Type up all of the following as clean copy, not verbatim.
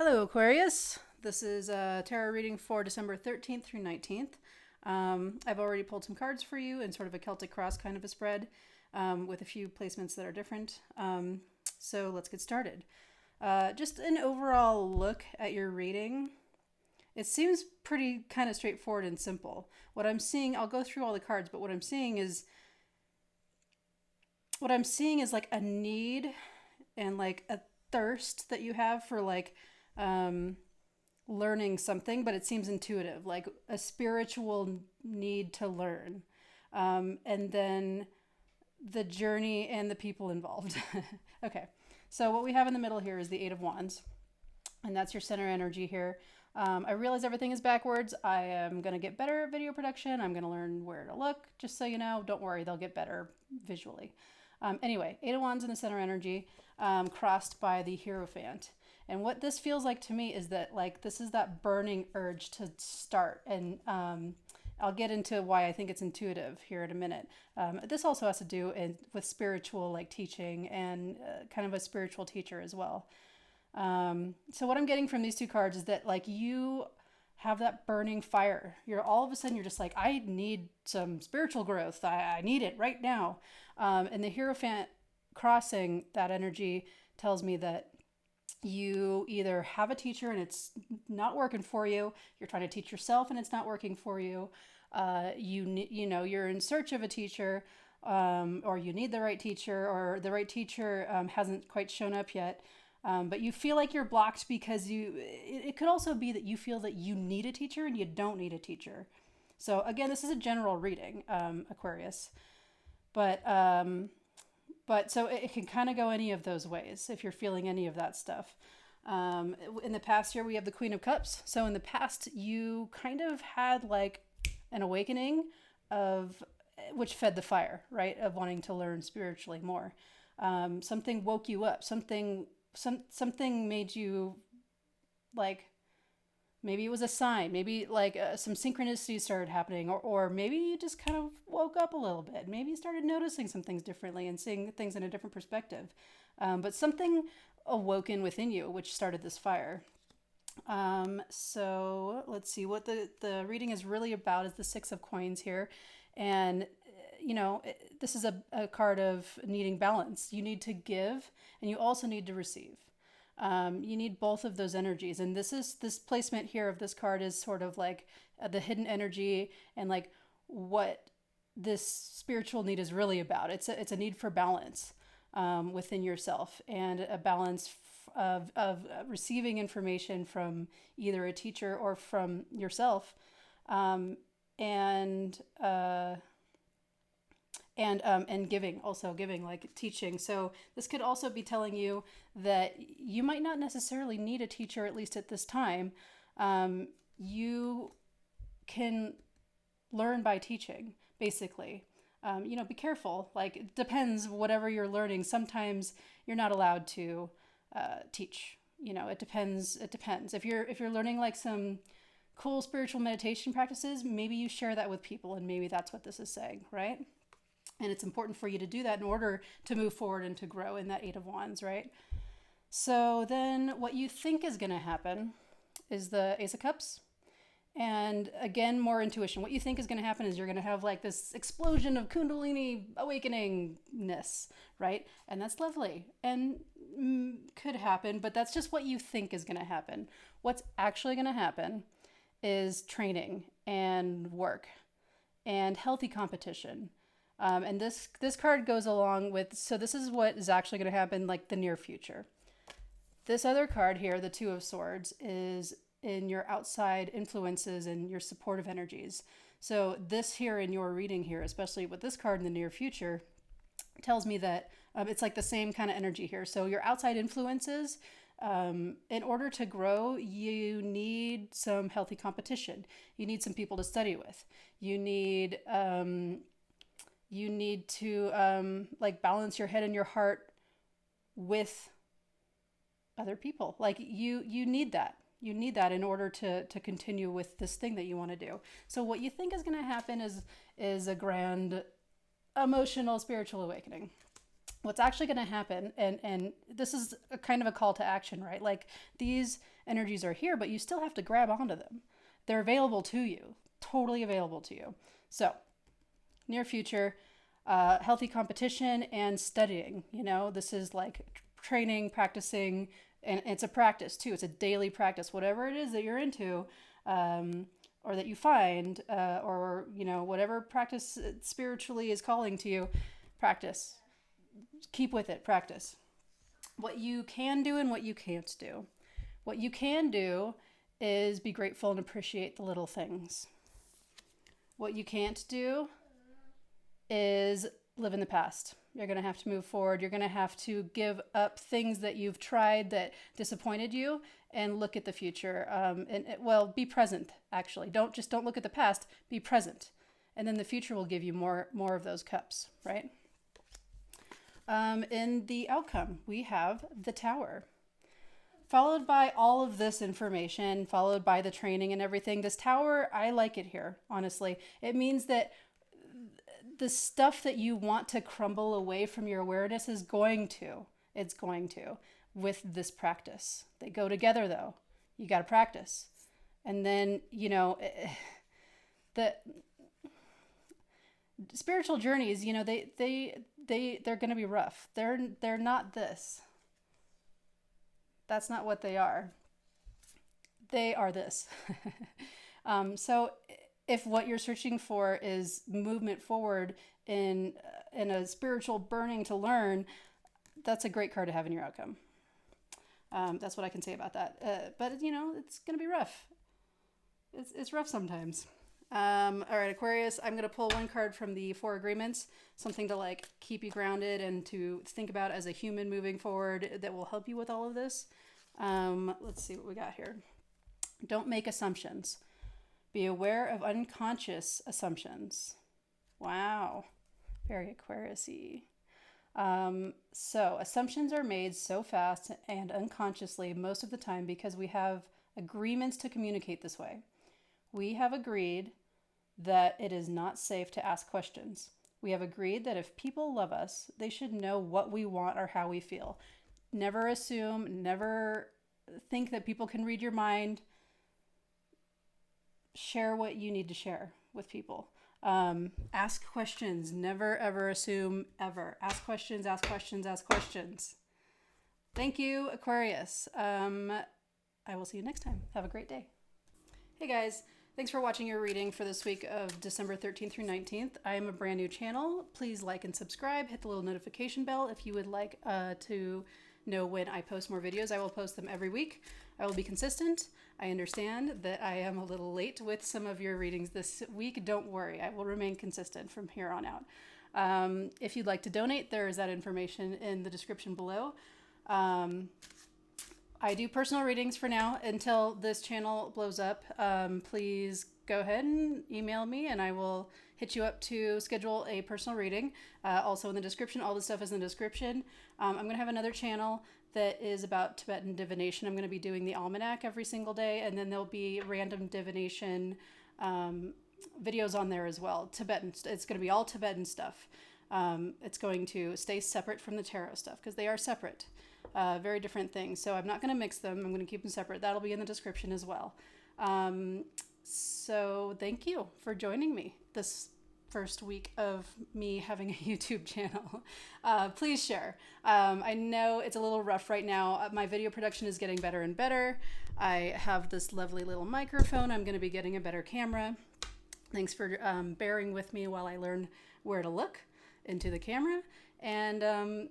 Hello, Aquarius. This is a tarot reading for December 13th through 19th. I've already pulled some cards for you in sort of a Celtic cross kind of a spread with a few placements that are different. So let's get started. Just an overall look at your reading. It seems pretty kind of straightforward and simple. What I'm seeing, I'll go through all the cards, but what I'm seeing is like a need and like a thirst that you have for like learning something, but it seems intuitive, like a spiritual need to learn. And then the journey and the people involved. Okay, so what we have in the middle here is the Eight of Wands, and that's your center energy here. I realize everything is backwards. I am going to get better at video production. I'm going to learn where to look, just so you know. Don't worry, they'll get better visually. Anyway, Eight of Wands in the center energy, crossed by the Hierophant. And what this feels like to me is that like this is that burning urge to start. And I'll get into why I think it's intuitive here in a minute. This also has to do with spiritual like teaching and kind of a spiritual teacher as well. So what I'm getting from these two cards is that like you have that burning fire. You're all of a sudden you're just like, I need some spiritual growth. I need it right now. And the Hierophant crossing that energy tells me that you either have a teacher and it's not working for you, you're trying to teach yourself and it's not working for you, you're in search of a teacher, or you need the right teacher, or the right teacher hasn't quite shown up yet. But you feel like you're blocked because it could also be that you feel that you need a teacher and you don't need a teacher. So again, this is a general reading, Aquarius. But so it can kind of go any of those ways if you're feeling any of that stuff. In the past year, we have the Queen of Cups. So in the past, you kind of had like an awakening of which fed the fire, right? Of wanting to learn spiritually more. Something woke you up. Something made you like, maybe it was a sign, maybe like some synchronicities started happening, or maybe you just kind of woke up a little bit. Maybe you started noticing some things differently and seeing things in a different perspective. But something awoken within you, which started this fire. So let's see what the reading is really about is the Six of Coins here. And, this is a card of needing balance. You need to give and you also need to receive. You need both of those energies. And this placement here of this card is sort of like the hidden energy and like what this spiritual need is really about. It's a need for balance within yourself and a balance of receiving information from either a teacher or from yourself, and giving, like teaching. So this could also be telling you that you might not necessarily need a teacher, at least at this time. You can learn by teaching, basically. Be careful. Like, it depends, whatever you're learning. Sometimes you're not allowed to teach. It depends. It depends. If you're learning like some cool spiritual meditation practices, maybe you share that with people, and maybe that's what this is saying, right? And it's important for you to do that in order to move forward and to grow in that Eight of Wands, right? So then what you think is going to happen is the Ace of Cups. And again, more intuition. What you think is going to happen is you're going to have like this explosion of Kundalini awakeningness, right? And that's lovely and could happen, but that's just what you think is going to happen. What's actually going to happen is training and work and healthy competition. And this card goes along with, so this is what is actually going to happen, like the near future. This other card here, the Two of Swords, is in your outside influences and your supportive energies. So this here in your reading here, especially with this card in the near future, tells me that it's like the same kind of energy here. So your outside influences, in order to grow, you need some healthy competition. You need some people to study with. You need to like balance your head and your heart with other people. Like you need that. You need that in order to continue with this thing that you want to do. So what you think is going to happen is a grand emotional spiritual awakening. what's actually going to happen, and this is a kind of a call to action, right? Like, these energies are here, but you still have to grab onto them. They're available to you, totally available to you. So, near future, healthy competition and studying. This is like training, practicing, and it's a practice too. It's a daily practice. Whatever it is that you're into, or that you find, or whatever practice spiritually is calling to you, practice. Keep with it. Practice. What you can do and what you can't do. What you can do is be grateful and appreciate the little things. What you can't do is live in the past. You're going to have to move forward. You're going to have to give up things that you've tried that disappointed you and look at the future. Be present, actually. Don't look at the past. Be present. And then the future will give you more of those cups, right? In the outcome, we have the Tower. Followed by all of this information, followed by the training and everything. This Tower, I like it here, honestly. It means that the stuff that you want to crumble away from your awareness it's going to, with this practice. They go together, though. You got to practice. And then, the spiritual journeys, they're going to be rough. They're not this. That's not what they are. They are this. So if what you're searching for is movement forward in a spiritual burning to learn, that's a great card to have in your outcome. That's what I can say about that. But it's going to be rough. It's rough sometimes. All right, Aquarius, I'm going to pull one card from the Four Agreements, something to keep you grounded and to think about as a human moving forward that will help you with all of this. Let's see what we got here. Don't make assumptions. Be aware of unconscious assumptions. Wow. Very Aquarius-y. So assumptions are made so fast and unconsciously most of the time because we have agreements to communicate this way. We have agreed that it is not safe to ask questions. We have agreed that if people love us, they should know what we want or how we feel. Never assume, never think that people can read your mind. Share what you need to share with people. Ask questions. Never, ever assume, ever. Ask questions, ask questions, ask questions. Thank you, Aquarius. I will see you next time. Have a great day. Hey guys. Thanks for watching your reading for this week of December 13th through 19th. I am a brand new channel. Please like and subscribe. Hit the little notification bell if you would like to know when I post more videos. I will post them every week. I will be consistent. I understand that I am a little late with some of your readings this week. Don't worry. I will remain consistent from here on out. If you'd like to donate, there is that information in the description below. I do personal readings for now until this channel blows up. Please go ahead and email me and I will hit you up to schedule a personal reading. Also in the description, all the stuff is in the description. I'm going to have another channel that is about Tibetan divination. I'm going to be doing the Almanac every single day, and then there'll be random divination videos on there as well. Tibetan, it's going to be all Tibetan stuff. It's going to stay separate from the tarot stuff because they are separate. Very different things. So I'm not going to mix them. I'm going to keep them separate. That'll be in the description as well. So thank you for joining me this first week of me having a YouTube channel. Please share. I know it's a little rough right now. My video production is getting better and better. I have this lovely little microphone. I'm going to be getting a better camera. Thanks for bearing with me while I learn where to look into the camera and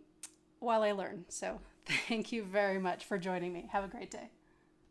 while I learn. So thank you very much for joining me. Have a great day.